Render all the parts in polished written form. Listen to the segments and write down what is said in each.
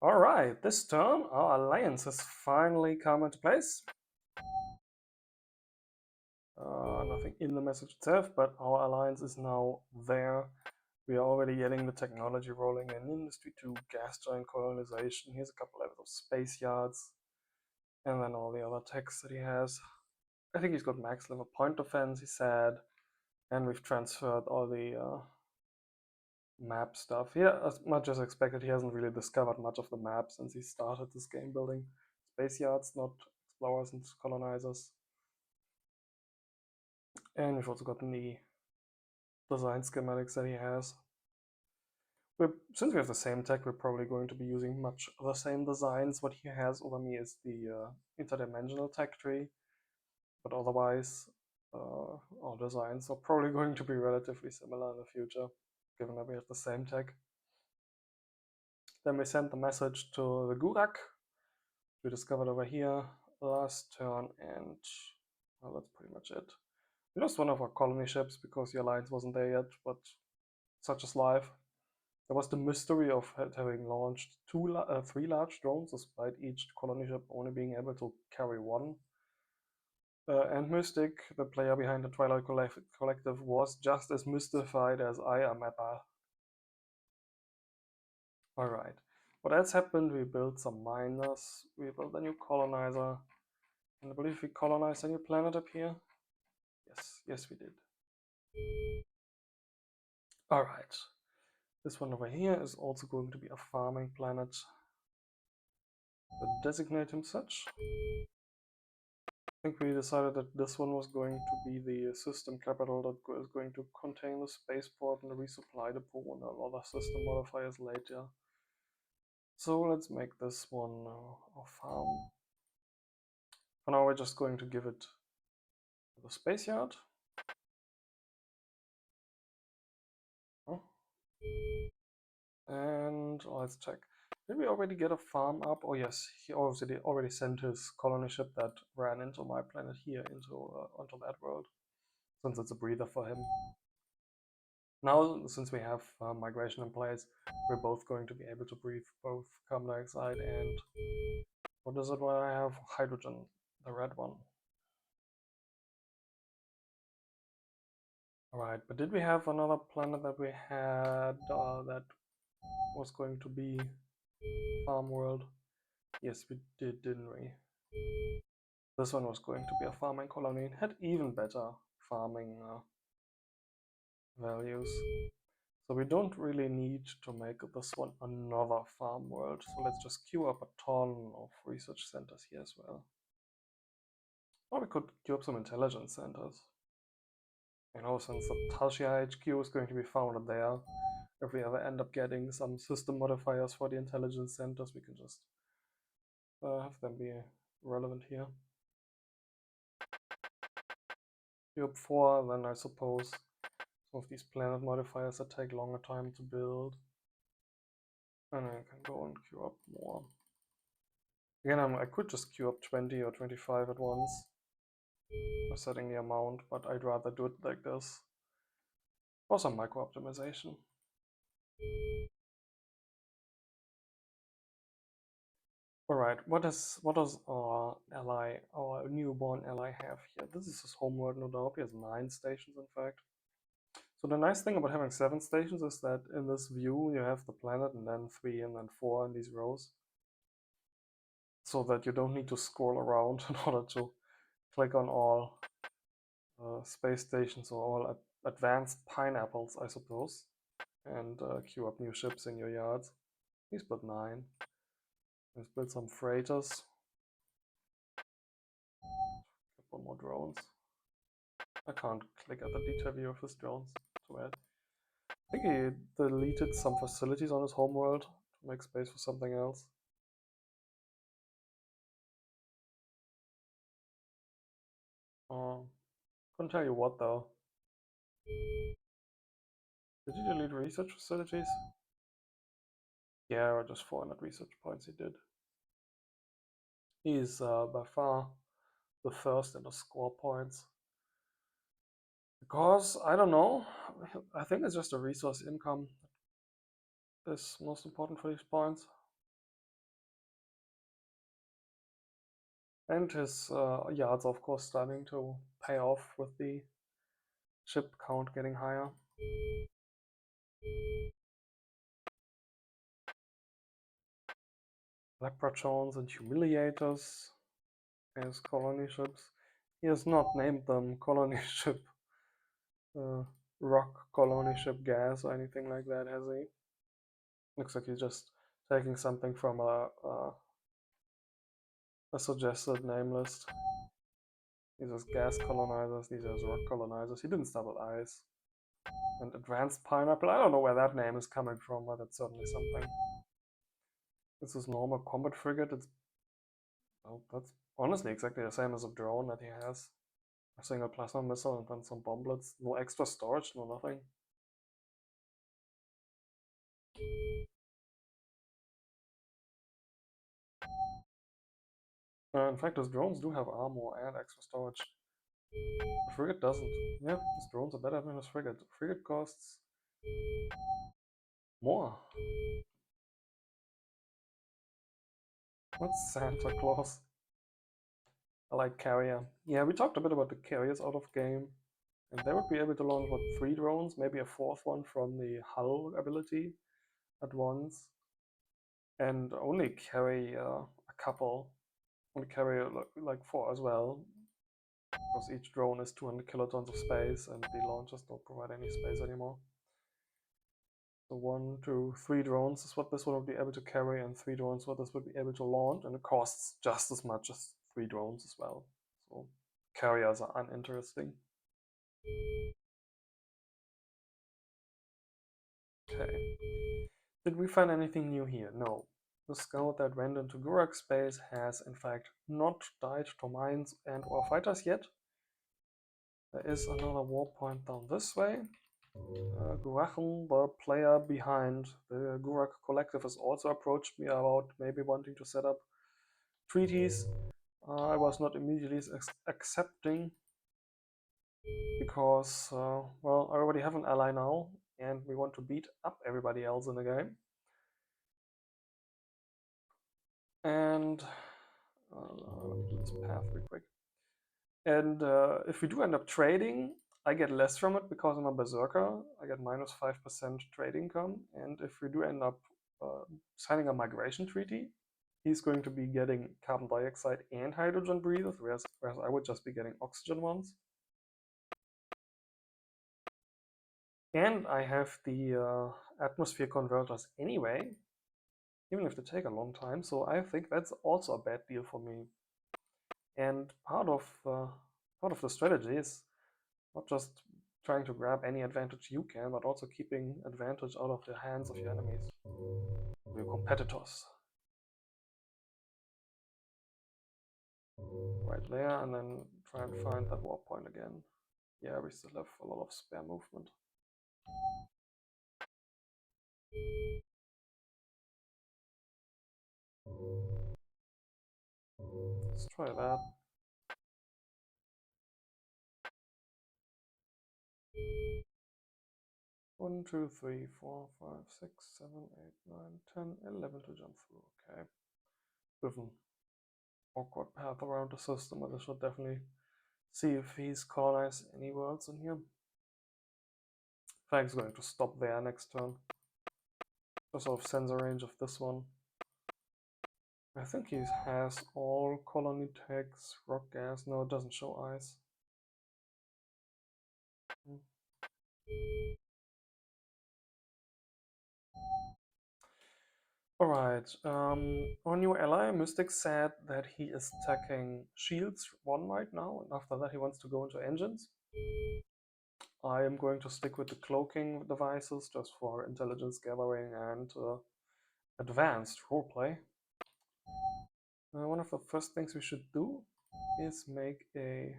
Alright, this turn our alliance has finally come into place. Nothing in the message itself, but our alliance is now there. We are already getting the technology rolling in Industry 2, gas giant colonization. Here's a couple levels of space yards, and then all the other techs that he has. I think he's got max level point defense, he said, and we've transferred all the map stuff. Yeah, as much as expected, he hasn't really discovered much of the map since he started this game building space yards, not explorers and colonizers. And we've also gotten the design schematics that he has. Since we have the same tech, we're probably going to be using much the same designs. What he has over me is the interdimensional tech tree, but otherwise our designs are probably going to be relatively similar in the future, given that we have the same tech. Then we sent the message to the Gurak, we discovered over here last turn, and well, that's pretty much it. We lost one of our colony ships because the alliance wasn't there yet, but such is life. There was the mystery of having launched three large drones, despite each colony ship only being able to carry one. And Mystic, the player behind the Twilight Collective, was just as mystified as I am at that. Alright, what else happened? We built some miners, we built a new colonizer, and I believe we colonized a new planet up here. Yes, we did. Alright, this one over here is also going to be a farming planet. We'll designate him such. I think we decided that this one was going to be the system capital that is going to contain the spaceport and the resupply depot and a lot of system modifiers later. So let's make this one our farm. For now we're just going to give it the space yard. Oh. And let's check. Did we already get a farm up? Oh yes, he already sent his colony ship that ran into my planet here onto that world, since it's a breather for him. Now, since we have migration in place, we're both going to be able to breathe both carbon dioxide and what is it where I have? Hydrogen, the red one. Alright, but did we have another planet that we had that was going to be farm world? Yes, we did, didn't we? This one was going to be a farming colony and had even better farming values. So we don't really need to make this one another farm world. So let's just queue up a ton of research centers here as well. Or we could queue up some intelligence centers. You know, since the Talshia HQ is going to be founded there, if we ever end up getting some system modifiers for the intelligence centers, we can just have them be relevant here. Queue up 4, then I suppose some of these planet modifiers that take longer time to build. And I can go and queue up more. Again, I could just queue up 20 or 25 at once for setting the amount, but I'd rather do it like this for some micro optimization. Alright, what does our ally, our newborn ally have here? This is his homeworld, no doubt. He has 9 stations, in fact. So the nice thing about having 7 stations is that in this view you have the planet and then 3 and then 4 in these rows. So that you don't need to scroll around in order to click on all space stations or all advanced pineapples, I suppose, and queue up new ships in your yards. He's built 9. Let's build some freighters. Couple more drones. I can't click at the detail view of his drones. Too bad. I think he deleted some facilities on his homeworld to make space for something else. Couldn't tell you what though. Did he delete research facilities? Yeah, or just 400 research points he did. He's by far the first in the score points. Because, I don't know, I think it's just a resource income is most important for these points. And his yards, of course, starting to pay off with the ship count getting higher. Leprechauns and Humiliators as colony ships. He has not named them colony ship, uh, rock colony ship gas or anything like that, has he? Looks like he's just taking something from a suggested name list. These are gas colonizers, these are rock colonizers. He didn't start with ice. And advanced pineapple, I don't know where that name is coming from, but it's certainly something. This is normal combat frigate. It's, well, that's honestly exactly the same as a drone that he has. A single plasma missile and then some bomblets. No extra storage, no nothing. In fact, his drones do have armor and extra storage. The frigate doesn't. Yeah, his drones are better than his frigate. The frigate costs more. What's Santa Claus? I like carrier. Yeah, we talked a bit about the carriers out of game. And they would be able to launch, what, 3 drones? Maybe a 4th one from the hull ability at once. And only carry a couple. Only carry like 4 as well. Because each drone is 200 kilotons of space and the launchers don't provide any space anymore. So 1, 2, 3 drones is what this one would be able to carry, and 3 drones what this would be able to launch, and it costs just as much as 3 drones as well. So carriers are uninteresting. Okay. Did we find anything new here? No. The scout that went into Gurak space has in fact not died to mines and or fighters yet. There is another warpoint down this way. Gurachen, the player behind the Gurak Collective, has also approached me about maybe wanting to set up treaties. I was not immediately accepting because, well, I already have an ally now and we want to beat up everybody else in the game. And let me do this path real quick. And if we do end up trading, I get less from it because I'm a berserker. I get minus 5% trade income. And if we do end up signing a migration treaty, he's going to be getting carbon dioxide and hydrogen breathers, whereas I would just be getting oxygen ones. And I have the atmosphere converters anyway, even if they take a long time. So I think that's also a bad deal for me. And part of the strategy is not just trying to grab any advantage you can, but also keeping advantage out of the hands of your enemies, your competitors. Right there, and then try and find that warp point again. Yeah, we still have a lot of spare movement. Let's try that. One, two, three, 4, 5, 6, 7, 8, 9, 10, 11 to jump through. Okay. With an awkward path around the system, but I should definitely see if he's colonized any worlds in here. In fact, he's going to stop there next turn. Just sort of sensor range of this one. I think he has all colony tags, rock gas. No, it doesn't show ice. Alright, our new ally, Mystic, said that he is attacking Shields 1 right now, and after that he wants to go into engines. I am going to stick with the cloaking devices just for intelligence gathering and advanced roleplay. One of the first things we should do is make a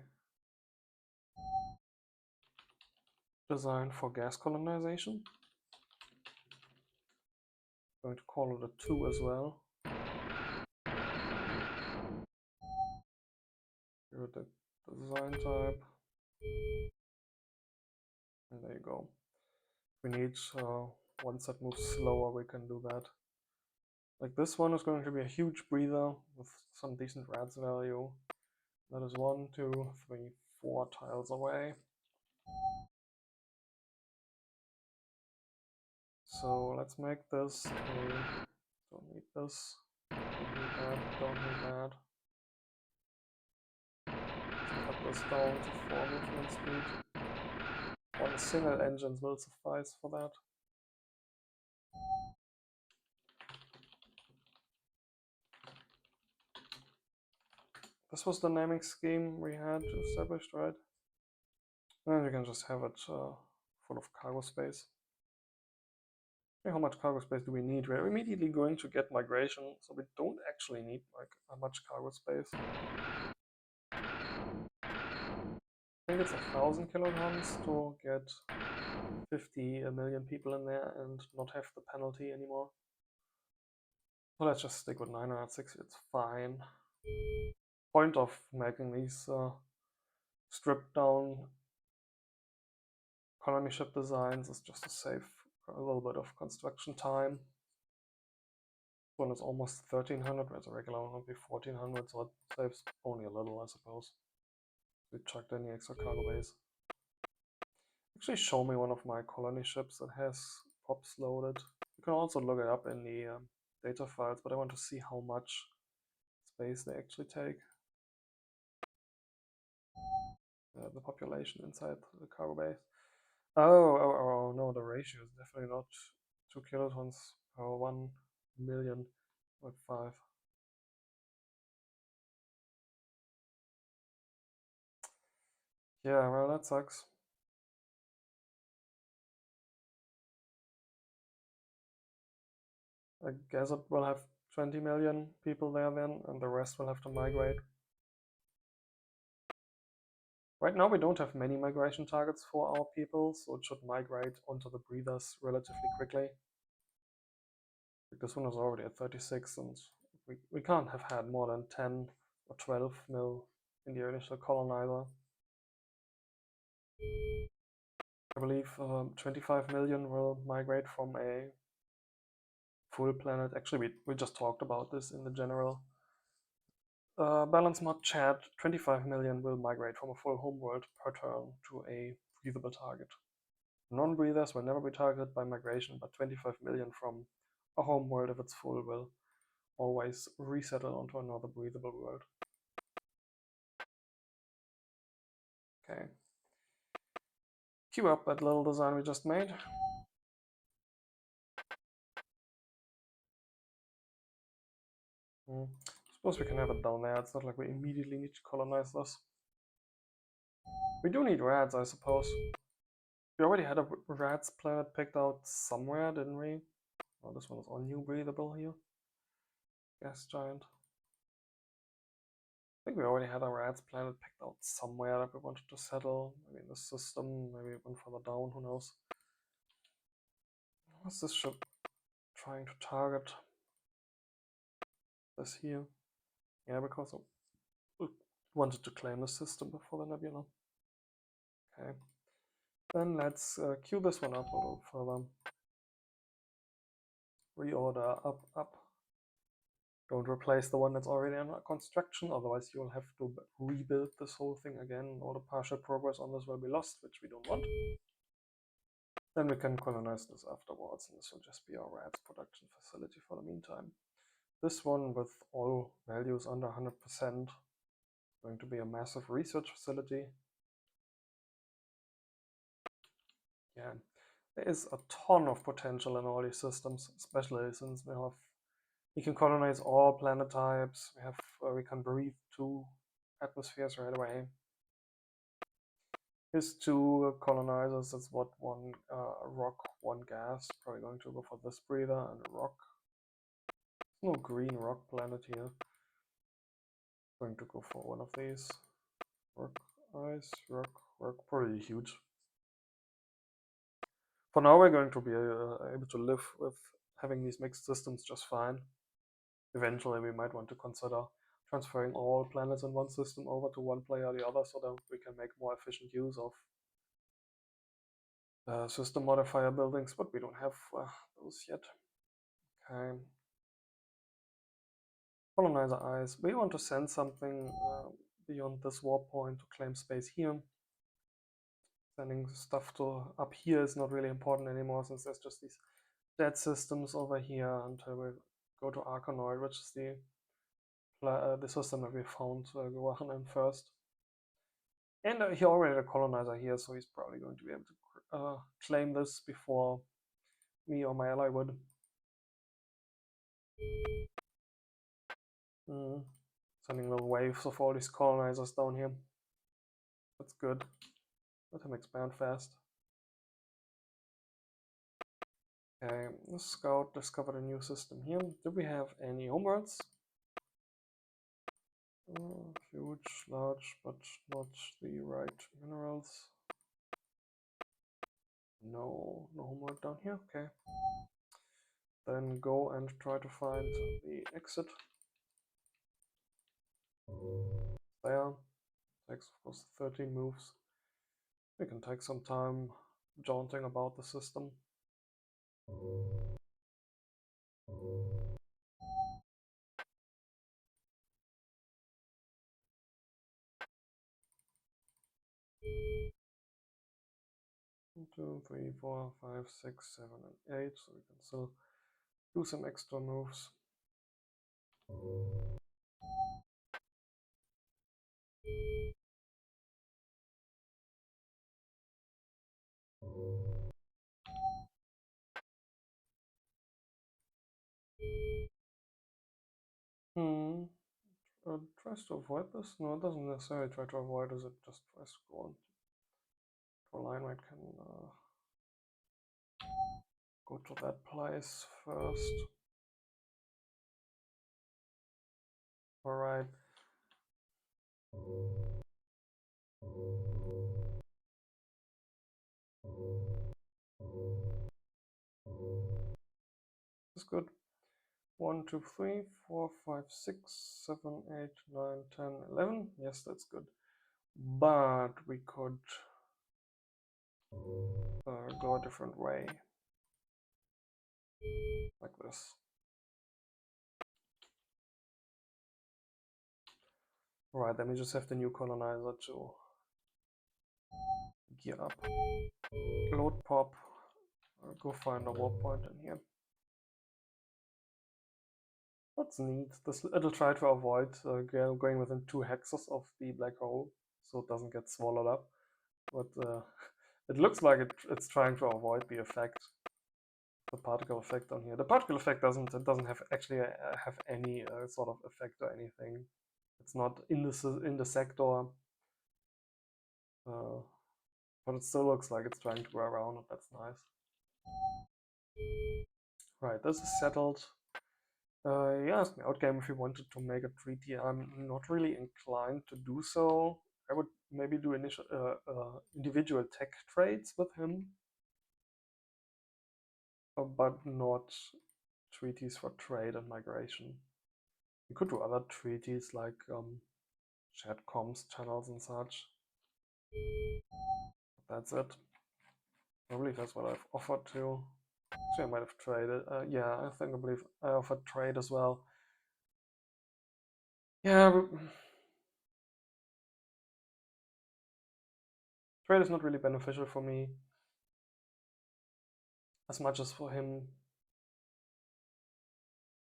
design for gas colonization. I'm going to call it a 2 as well. Give it the design type. And there you go. We need, once that moves slower, we can do that. Like this one is going to be a huge breather with some decent rats value. That is 1, 2, 3, 4 tiles away. So let's make this a, don't need this, don't need that, don't need that. Let's cut this down to 4 movement speed. One single engine will suffice for that. This was the naming scheme we had established, right? And you can just have it full of cargo space. Okay, how much cargo space do we need? We're immediately going to get migration, so we don't actually need like much cargo space. I think it's 1,000 kilotons to get 50 million people in there and not have the penalty anymore. So let's just stick with 960, it's fine. Point of making these stripped down colony ship designs is just to save a little bit of construction time. This one is almost 1,300, whereas a regular one would be 1,400, so it saves only a little, I suppose. We chucked any extra cargo base. Actually, show me one of my colony ships that has pops loaded. You can also look it up in the data files, but I want to see how much space they actually take. The population inside the cargo base. Oh, no, the ratio is definitely not 2 kilotons per 1 million, like 5. Yeah, well, that sucks. I guess it will have 20 million people there then, and the rest will have to migrate. Right now we don't have many migration targets for our people, so it should migrate onto the breathers relatively quickly. This one is already at 36, and we can't have had more than 10 or 12 mil in the initial colonizer. I believe 25 million will migrate from a full planet. Actually, we just talked about this in the general balance mod chat. 25 million will migrate from a full homeworld per turn to a breathable target. Non-breathers will never be targeted by migration, but 25 million from a homeworld, if it's full, will always resettle onto another breathable world. Okay. Queue up that little design we just made. Suppose we can have it down there. It's not like we immediately need to colonize this. We do need rats, I suppose. We already had a rats planet picked out somewhere, didn't we? Oh, this one is all new breathable here. Gas giant. I think we already had a rats planet picked out somewhere that we wanted to settle. Maybe in the system, maybe one further down, who knows. What's this ship trying to target? This here. Yeah, because I wanted to claim the system before the nebula. Okay. Then let's queue this one up a little further. Reorder up, up. Don't replace the one that's already under construction, otherwise you'll have to rebuild this whole thing again. All the partial progress on this will be lost, which we don't want. Then we can colonize this afterwards, and this will just be our rats production facility for the meantime. This one with all values under 100% going to be a massive research facility. Yeah, there is a ton of potential in all these systems, especially since we can colonize all planet types. We can breathe 2 atmospheres right away. Here's 2 colonizers. That's what 1 rock, 1 gas. Probably going to go for this breather and a rock. No green rock planet here. Going to go for one of these. Rock, ice, rock, pretty huge. For now, we're going to be able to live with having these mixed systems just fine. Eventually, we might want to consider transferring all planets in one system over to one player or the other, so that we can make more efficient use of system modifier buildings, but we don't have those yet. Okay. Colonizer eyes. We want to send something beyond this war point to claim space here. Sending stuff to up here is not really important anymore, since there's just these dead systems over here until we go to Arconoid, which is the system that we found Gohan in first. And he already had a colonizer here, so he's probably going to be able to claim this before me or my ally would. Sending little waves of all these colonizers down here. That's good. Let him expand fast. Okay, the scout discovered a new system here. Do we have any homeworlds? Huge, large, but not the right minerals. No homeworld down here. Okay. Then go and try to find the exit. There. Takes, of course, 13 moves. We can take some time jaunting about the system. One, 2, 3, 4, 5, 6, 7, and 8. So we can still do some extra moves. Tries to avoid this? No, it doesn't necessarily try to avoid it, just tries to go on to a line where it can go to that place first. Alright. That's good. 1, 2, 3, 4, 5, 6, 7, 8, 9, 10, 11. Yes, that's good. But we could go a different way. Like this. Right, then we just have the new colonizer to gear up. Load pop. Go find a warp point in here. That's neat. It'll try to avoid going within 2 hexes of the black hole, so it doesn't get swallowed up. But it looks like it's trying to avoid the effect, the particle effect down here. The particle effect doesn't have actually have any sort of effect or anything. It's not in the sector, but it still looks like it's trying to go around it. That's nice. Right, this is settled. You asked me outgame if you wanted to make a treaty. I'm not really inclined to do so. I would maybe do individual tech trades with him, but not treaties for trade and migration. We could do other treaties like shared comms channels and such. That's it. I believe that's what I've offered to. Actually, I might have traded. Yeah, I believe I offered trade as well. Yeah, trade is not really beneficial for me as much as for him.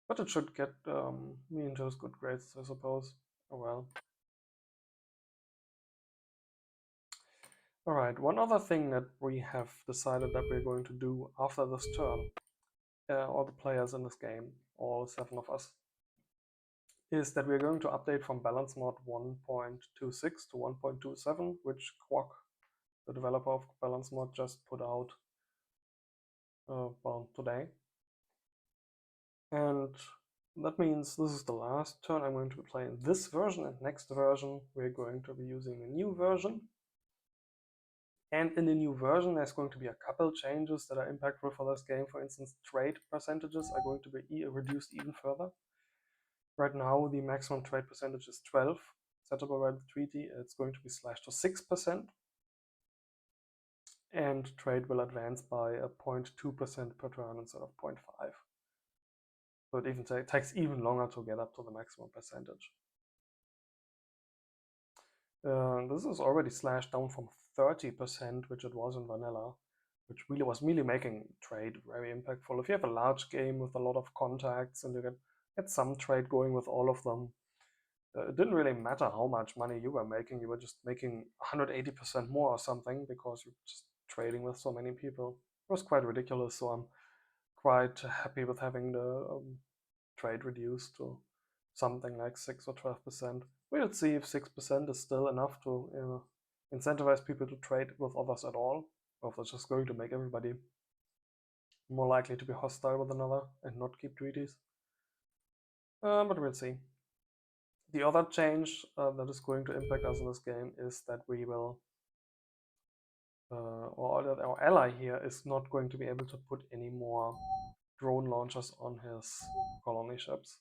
But it should get me into his good grades, I suppose. Oh well. Alright, one other thing that we have decided that we're going to do after this turn, all the players in this game, all 7 of us, is that we're going to update from balance mode 1.26 to 1.27, which Quark, the developer of balance mode, just put out well, today. And that means this is the last turn I'm going to be playing this version, and next version we're going to be using a new version. And in the new version, there's going to be a couple changes that are impactful for this game. For instance, trade percentages are going to be reduced even further. Right now, the maximum trade percentage is 12, settable by the treaty. It's going to be slashed to 6%. And trade will advance by a 0.2% per turn instead of 0.5. So it even takes even longer to get up to the maximum percentage. This is already slashed down from 30%, which it was in vanilla, which really was really making trade very impactful. If you have a large game with a lot of contacts and you get some trade going with all of them, it didn't really matter how much money you were making. You were just making 180% more or something because you're just trading with so many people. It was quite ridiculous, so I'm quite happy with having the trade reduced to something like 6 or 12%. We'll see if 6% is still enough to incentivize people to trade with others at all, or if that's just going to make everybody more likely to be hostile with another and not keep treaties. But we'll see. The other change that is going to impact us in this game is that we will, or that our ally here is not going to be able to put any more drone launchers on his colony ships.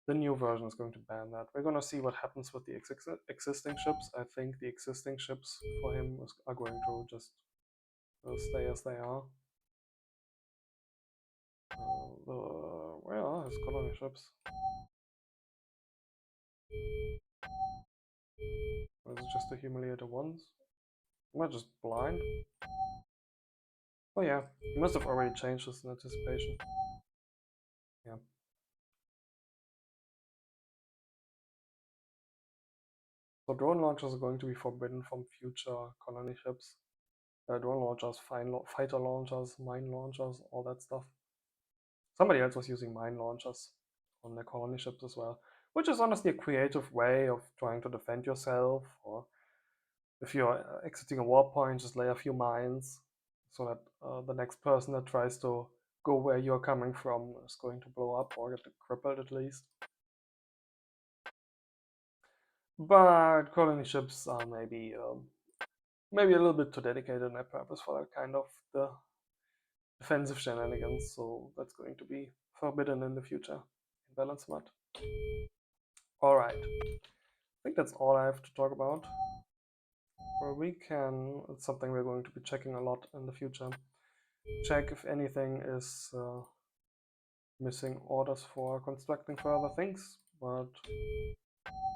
The new version is going to ban that. We're going to see what happens with the existing ships. I think the existing ships for him are going to just stay as they are. Where are his colony ships? Or is it just the humiliator ones? Am I just blind? Oh yeah, he must have already changed this in anticipation. Yeah. So drone launchers are going to be forbidden from future colony ships. Drone launchers, fighter launchers, mine launchers, all that stuff. Somebody else was using mine launchers on their colony ships as well, which is honestly a creative way of trying to defend yourself. Or if you're exiting a war point, just lay a few mines so that the next person that tries to go where you're coming from is going to blow up or get crippled at least. But colony ships are maybe a little bit too dedicated in their purpose for that kind of the defensive shenanigans, so that's going to be forbidden in the future in balance mode. Alright, I think that's all I have to talk about. For a weekend, it's something we're going to be checking a lot in the future. Check if anything is missing orders for constructing further things, but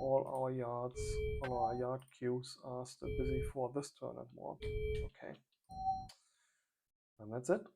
all our yard queues are still busy for this turn and more. Okay. And that's it.